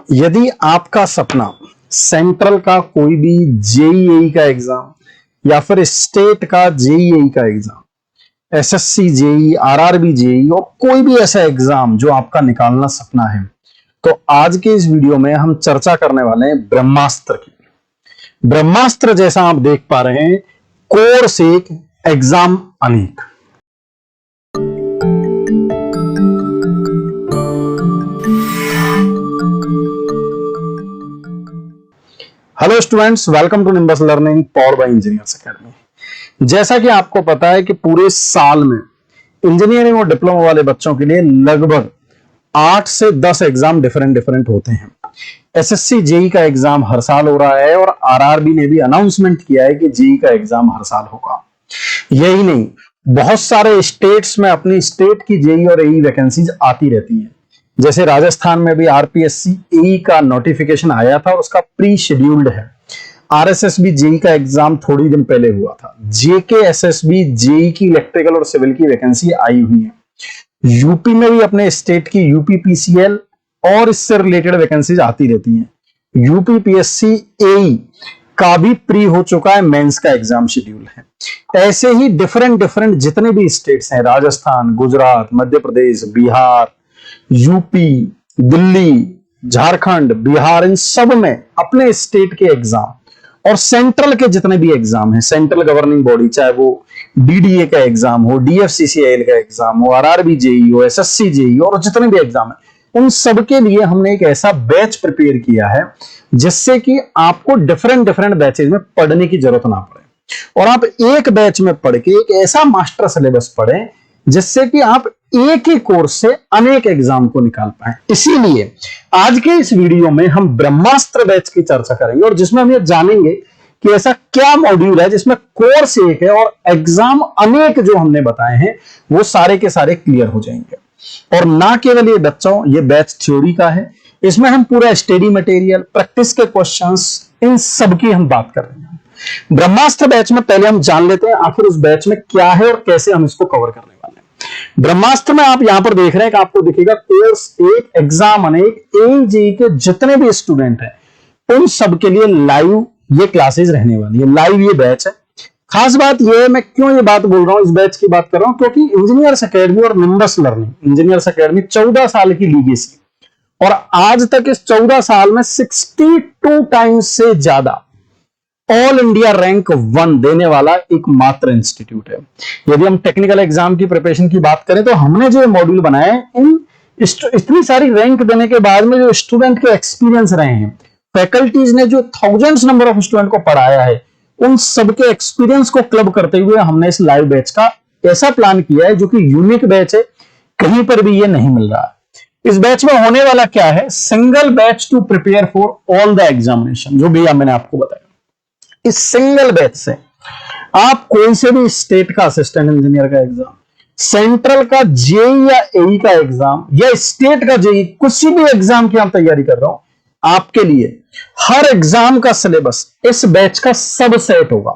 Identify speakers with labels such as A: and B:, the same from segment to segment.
A: यदि आपका सपना सेंट्रल का कोई भी जेईई का एग्जाम या फिर स्टेट का जेईई का exam, SSC JE, RRB JEE और कोई भी ऐसा एग्जाम जो आपका निकालना सपना है, तो आज के इस वीडियो में हम चर्चा करने वाले हैं ब्रह्मास्त्र की। ब्रह्मास्त्र जैसा आप देख पा रहे हैं, कोर्स एक, एग्जाम अनेक। Hello students, welcome to Nimbus Learning powered by Engineers Academy. जैसा कि आपको पता है कि पूरे साल में इंजीनियरिंग और डिप्लोमा वाले बच्चों के लिए लगभग 8 से 10 एग्जाम डिफरेंट होते हैं। एसएससी जेई का एग्जाम हर साल हो रहा है और आरआरबी ने भी अनाउंसमेंट किया है कि जेई का एग्जाम हर साल होगा। यही नहीं, बहुत सारे स्टेट्स में अपनी स्टेट की जेई और एई वैकेंसीज आती रहती हैं। जैसे राजस्थान में भी आरपीएससी एई का नोटिफिकेशन आया था और उसका प्री शेड्यूल्ड है। आरएसएसबी जेई का एग्जाम थोड़ी दिन पहले हुआ था। जेके एसएसबी जेई की इलेक्ट्रिकल और सिविल की वैकेंसी आई हुई है। यूपी में भी अपने स्टेट की यूपी पीसीएल और इससे रिलेटेड वैकेंसीज आती रहती हैं। यूपी पीएससी एई का भी प्री हो चुका है, मेंस का एग्जाम शेड्यूल है। ऐसे ही डिफरेंट जितने भी स्टेट्स हैं, राजस्थान, गुजरात, मध्य प्रदेश, बिहार, यूपी, दिल्ली, झारखंड, बिहार, इन सब में अपने स्टेट के एग्जाम और सेंट्रल के जितने भी एग्जाम हैं, सेंट्रल गवर्निंग बॉडी, चाहे वो डीडीए का एग्जाम हो, डीएफसीसीआईएल का एग्जाम हो, आरआरबी जेई हो, एसएससी जेई और जितने भी एग्जाम है, उन सब के लिए हमने एक ऐसा बैच प्रिपेयर किया है जिससे कि आपको डिफरेंट बैचेज में पढ़ने की जरूरत ना पड़े और आप एक बैच में पढ़ के एक ऐसा मास्टर सिलेबस पढ़ें जिससे कि आप एक ही कोर्स से अनेक एग्जाम को निकाल पाए। इसीलिए आज के इस वीडियो में हम ब्रह्मास्त्र बैच की चर्चा करेंगे और जिसमें हम ये जानेंगे कि ऐसा क्या मॉड्यूल है जिसमें कोर्स एक है और एग्जाम अनेक जो हमने बताए हैं वो सारे के सारे क्लियर हो जाएंगे। और ना केवल ये बच्चों, ये बैच थ्योरी का है, इसमें हम पूरा स्टडी मटेरियल, प्रैक्टिस के क्वेश्चंस, इन सब की हम बात कर रहे हैं। ब्रह्मास्त्र बैच में पहले हम जान लेते हैं आखिर उस बैच में क्या है और कैसे हम इसको कवर करने वाले हैं। ब्रह्मास्त्र में आप यहां पर देख रहे हैं कि आपको दिखेगा कोर्स एक, एग्जाम अनेक, एई के जितने भी स्टूडेंट हैं उन सब के लिए लाइव ये क्लासेस रहने वाली है, लाइव ये बैच है। खास बात ये है, मैं क्यों ये बात बोल रहा हूं, इस बैच की बात कर रहा हूं, क्योंकि इंजीनियर्स एकेडमी और निम्बस लर्निंग, इंजीनियर्स एकेडमी 14 साल की लीगेसी और आज तक इस 14 साल में 62 टाइम्स से ज्यादा ऑल इंडिया रैंक 1 देने वाला एकमात्र इंस्टीट्यूट है। यदि हम टेक्निकल एग्जाम की प्रिपरेशन की बात करें तो हमने जो मॉड्यूल बनाए इन इतनी सारी रैंक देने के बाद में जो स्टूडेंट के एक्सपीरियंस रहे हैं, फैकल्टीज ने जो थाउजेंड्स नंबर ऑफ स्टूडेंट को पढ़ाया है, उन सबके एक्सपीरियंस को क्लब करते हुए हमने इस लाइव बैच का ऐसा प्लान किया है जो कि यूनिक बैच है, कहीं पर भी ये नहीं मिल रहा है। इस बैच में होने वाला क्या है, single batch to prepare for all the examination, जो भी मैंने आपको बताया। इस सिंगल बैच से आप कोई से भी स्टेट का असिस्टेंट इंजीनियर का एग्जाम, सेंट्रल का जेई या एई का एग्जाम या स्टेट का जेई, कुछ भी एग्जाम की आप तैयारी कर रहा हूं, आपके लिए हर एग्जाम का सिलेबस इस बैच का सबसेट होगा।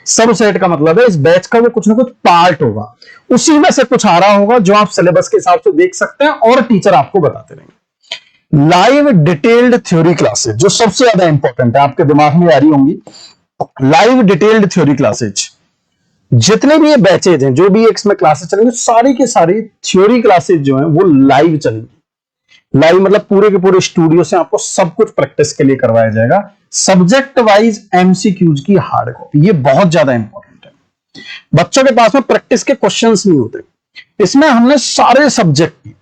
A: सबसेट का मतलब है इस बैच का वो कुछ ना कुछ पार्ट होगा, उसी में से कुछ आ रहा होगा जो आप सिलेबस के हिसाब से देख सकते हैं और टीचर आपको बताते रहेंगे। लाइव डिटेल्ड थ्योरी क्लासेस जो सबसे ज्यादा इंपॉर्टेंट है, आपके दिमाग में आ रही होंगी, लाइव डिटेल्ड थ्योरी क्लासेज, जितने भी ये बैचेज हैं, जो भी इसमें क्लासेस चलेंगे, सारी के सारी थ्योरी क्लासेज जो हैं वो लाइव चलेंगी। लाइव मतलब पूरे के पूरे स्टूडियो से आपको सब कुछ प्रैक्टिस के लिए करवाया जाएगा। सब्जेक्ट वाइज एमसीक्यूज की हार्ड कॉपी, ये बहुत ज्यादा इंपॉर्टेंट है। बच्चों के पास में प्रैक्टिस के क्वेश्चंस नहीं होते, इसमें हमने सारे सब्जेक्ट की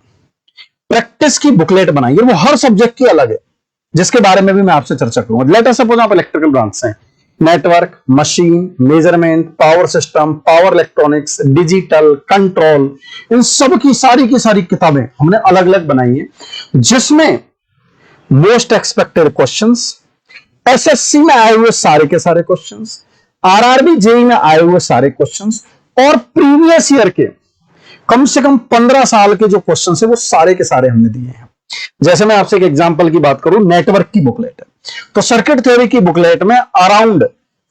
A: प्रैक्टिस की बुकलेट बनाई है, वो हर सब्जेक्ट की अलग है, जिसके बारे में भी मैं आपसे चर्चा करूंगा। लेट अस सपोज आप इलेक्ट्रिकल ब्रांच से हैं, network, machine, measurement, power system, power electronics, digital, control, इन सब की सारी किताबें हमने अलग अलग बनाई हैं, जिसमें मोस्ट एक्सपेक्टेड क्वेश्चंस, एसएससी में आए हुए सारे के सारे क्वेश्चंस, आरआरबी जेई में आए हुए सारे क्वेश्चंस और प्रीवियस ईयर के कम से कम 15 साल के जो क्वेश्चंस है वो सारे के सारे हमने दिए हैं। जैसे मैं आपसे एक एग्जांपल की बात करूं, नेटवर्क की बुकलेट है, तो सर्किट थ्योरी की बुकलेट में अराउंड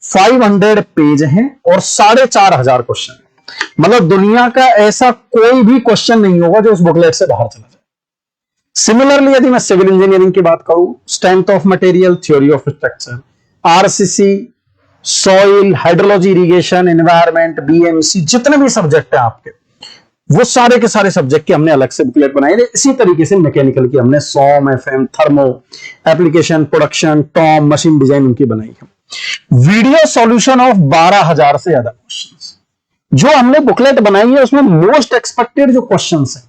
A: 500 पेज हैं और 4500 क्वेश्चन है। मतलब दुनिया का ऐसा कोई भी क्वेश्चन नहीं होगा जो उस बुकलेट से बाहर चला जाए। सिमिलरली यदि मैं सिविल इंजीनियरिंग की बात करूं, strength of material, theory of structure, RCC, soil, hydrology, irrigation, environment, BMC, जितने भी सब्जेक्ट है आपके, वो सारे के सारे सब्जेक्ट की हमने अलग से बुकलेट बनाई है। इसी तरीके से मैकेनिकल की हमने SOM, FM, thermo, application, production, TOM, machine design उनकी बनाई है। वीडियो सॉल्यूशन ऑफ 12,000 से ज्यादा क्वेश्चंस जो हमने बुकलेट बनाई है, उसमें मोस्ट एक्सपेक्टेड जो क्वेश्चंस हैं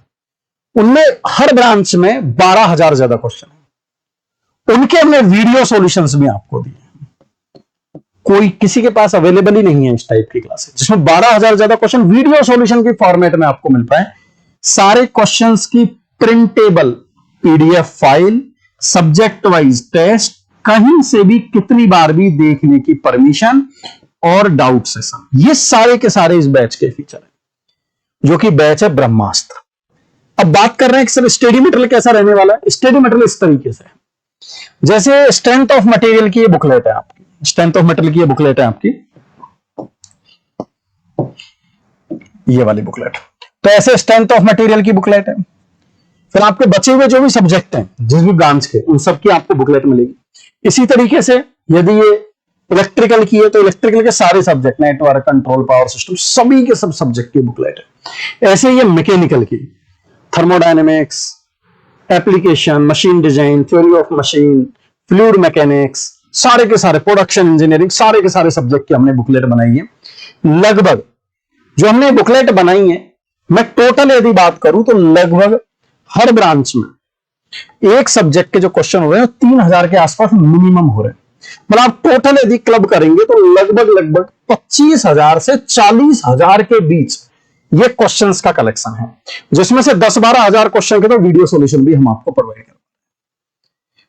A: उनमें हर ब्रांच में 12,000 ज्यादा क्वेश्चन है, उनके हमने वीडियो सॉल्यूशंस भी आपको दिए। कोई किसी के पास अवेलेबल ही नहीं है इस टाइप की क्लासेस जिसमें 12,000 ज्यादा क्वेश्चन वीडियो सॉल्यूशन के फॉर्मेट में आपको मिल पाए। सारे क्वेश्चंस की printable PDF file, subject wise test, कहीं से भी कितनी बार भी देखने की परमिशन और डाउट सेशन, ये सारे के सारे इस बैच के फीचर है, जो कि बैच है ब्रह्मास्त्र। अब बात कर रहे हैं कि सर स्टडी मटेरियल कैसा रहने वाला है। स्टडी मटेरियल इस तरीके से है, जैसे स्ट्रेंथ ऑफ मटेरियल की ये बुकलेट है आपकी, स्ट्रेंथ ऑफ मटेरियल की ये बुकलेट है आपकी, ये वाली बुकलेट। तो ऐसे स्ट्रेंथ ऑफ मटेरियल की बुकलेट है। फिर आपके बचे हुए जो भी सब्जेक्ट हैं जिस भी ब्रांच के, उन सब की आपको बुकलेट मिलेगी। इसी तरीके से यदि ये इलेक्ट्रिकल की है तो इलेक्ट्रिकल के सारे subject, network, control, power system, सभी के सब सब्जेक्ट की बुकलेट है। ऐसे ये मैकेनिकल की thermodynamics, application, machine design, theory of machine, fluid mechanics, सारे के सारे प्रोडक्शन इंजीनियरिंग, सारे के सारे सब्जेक्ट की हमने बुकलेट बनाई है। लगभग जो हमने बुकलेट बनाई है, मैं टोटल यदि बात करूं तो लगभग हर ब्रांच में एक सब्जेक्ट के जो क्वेश्चन हो रहे हैं 3,000 के आसपास मिनिमम हो रहे हैं। मतलब आप टोटल यदि क्लब करेंगे तो लगभग 25,000 से 40,000 के बीच ये क्वेश्चंस का कलेक्शन है, जिसमें से 10-12 हजार क्वेश्चन के तो वीडियो सॉल्यूशन भी हम आपको प्रोवाइड करें।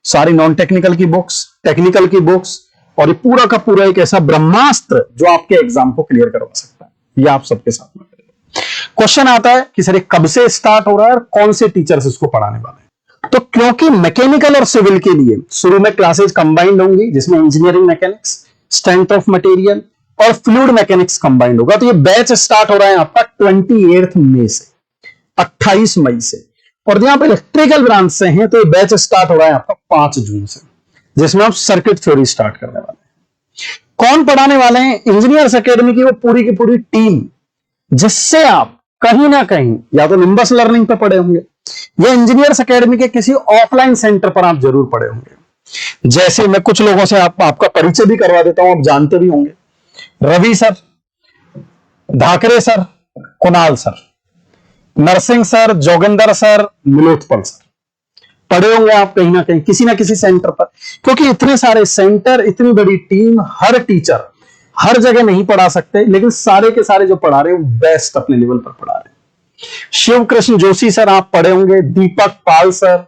A: सारी नॉन टेक्निकल की बुक्स, टेक्निकल की बुक्स, और ये पूरा का पूरा एक ऐसा ब्रह्मास्त्र जो आपके एग्जाम को क्लियर करवा सकता है, ये आप सबके साथ में करेंगे। क्वेश्चन आता है कि सर ये कब से स्टार्ट हो रहा है और कौन से टीचर्स इसको पढ़ाने वाले हैं। तो क्योंकि मैकेनिकल और सिविल के लिए शुरू में क्लासेस कंबाइंड होंगी, जिसमें engineering mechanics, strength of material और फ्लूइड मैकेनिक्स कंबाइंड होगा, तो ये बैच स्टार्ट हो रहा है आपका 28 मई से, 28 मई से। और यदि आप इलेक्ट्रिकल ब्रांच से हैं तो ये बैच स्टार्ट हो रहा है आपका 5 जून से, जिसमें आप सर्किट थ्योरी स्टार्ट करने वाले हैं। कौन पढ़ाने वाले हैं? इंजीनियर्स एकेडमी की वो पूरी की पूरी टीम, जिससे आप कहीं ना कहीं या तो निम्बस लर्निंग पे पढ़े होंगे या इंजीनियर्स एकेडमी के किसी ऑफलाइन सेंटर पर आप जरूर पढ़े होंगे। जैसे मैं कुछ लोगों से आपका परिचय भी करवा देता हूं, आप जानते भी होंगे। Ravi sir, Dhakre sir, Kunal sir, Narsingh sir, Joginder sir, Milotpal sir, पढ़े होंगे आप कहीं ना कहीं किसी ना किसी सेंटर पर। क्योंकि इतने सारे सेंटर, इतनी बड़ी टीम, हर टीचर हर जगह नहीं पढ़ा सकते, लेकिन सारे के सारे जो पढ़ा रहे हैं वो बेस्ट अपने लेवल पर पढ़ा रहे हैं। शिव कृष्ण जोशी सर आप पढ़े होंगे, दीपक पाल सर,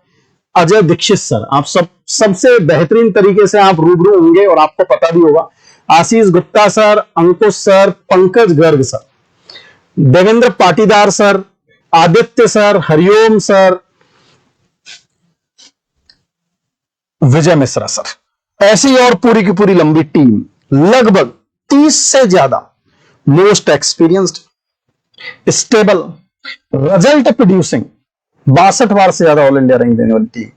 A: अजय दीक्षित सर, आप सबसे बेहतरीन तरीके से आप रूबरू होंगे और आपको पता भी होगा। Ashish Gupta sir, Ankush sir, Pankaj Garg sir, Devendra Patidar sir, Aditya sir, Hariom sir, Vijay Mishra sir, ऐसी और पूरी की पूरी लंबी टीम, लगभग 30 से ज्यादा most experienced, stable, result producing, 62 बार से ज्यादा ऑल इंडिया रैंक देने वाली टीम,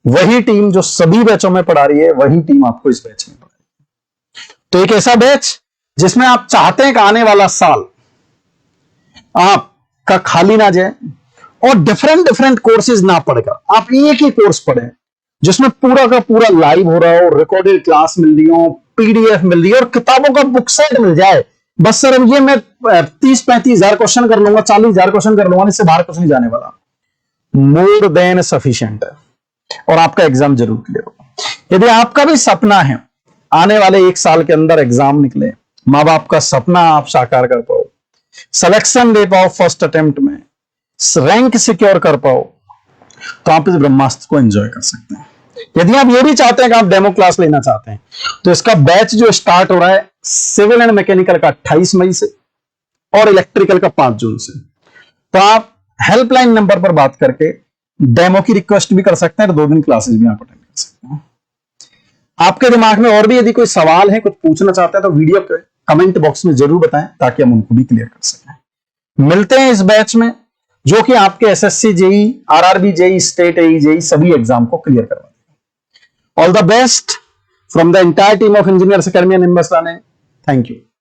A: वही टीम जो सभी बैचों में पढ़ा रही है, वही टीम आपको इस बैच में पढ़ा रही है। तो एक ऐसा बैच जिसमें आप चाहते हैं कि आने वाला साल आपका खाली ना जाए और डिफरेंट कोर्सेज ना पढ़कर आप एक ही कोर्स पढ़ें, जिसमें पूरा का पूरा लाइव हो रहा हो, रिकॉर्डेड क्लास मिल रही हो, पीडीएफ मिल रही है और किताबों का बुक सेट मिल जाए। बस सर अब ये मैं 30-35 हजार क्वेश्चन कर लूंगा, 40,000 क्वेश्चन कर लूंगा, इससे बाहर कुछ नहीं जाने वाला। मोर देन सफिशिएंट है और आपका एग्जाम जरूर क्लियर होगा। यदि आपका भी सपना है आने वाले 1 साल के अंदर एग्जाम निकले, माँ बाप का सपना आप साकार कर पाओ, सिलेक्शन दे पाओ फर्स्ट अटेम्प्ट में, रैंक सिक्योर कर पाओ, तो आप इस ब्रह्मास्त्र को एंजॉय कर सकते हैं। यदि आप ये भी चाहते हैं कि आप डेमो क्लास लेना चाहते हैं, तो इसका बैच जो स्टार्ट हो रहा है सिविल एंड मैकेनिकल का 28 मई से और इलेक्ट्रिकल का 5 जून से। तो आप हेल्पलाइन नंबर पर बात करके डेमो की रिक्वेस्ट भी कर सकते हैं और 2 दिन क्लासेस भी आप अटेंड कर सकते हैं। आपके दिमाग में और भी यदि कोई सवाल है, कुछ पूछना चाहते हैं, तो वीडियो के कमेंट बॉक्स में जरूर बताएं ताकि हम उनको भी क्लियर कर सकें। मिलते हैं इस बैच में जो कि आपके SSC JE, RRB JE, state AE JE सभी एग्जाम को क्लियर करवा देगा। All the best from the entire team of engineers academy and Nimbus learning. Thank you.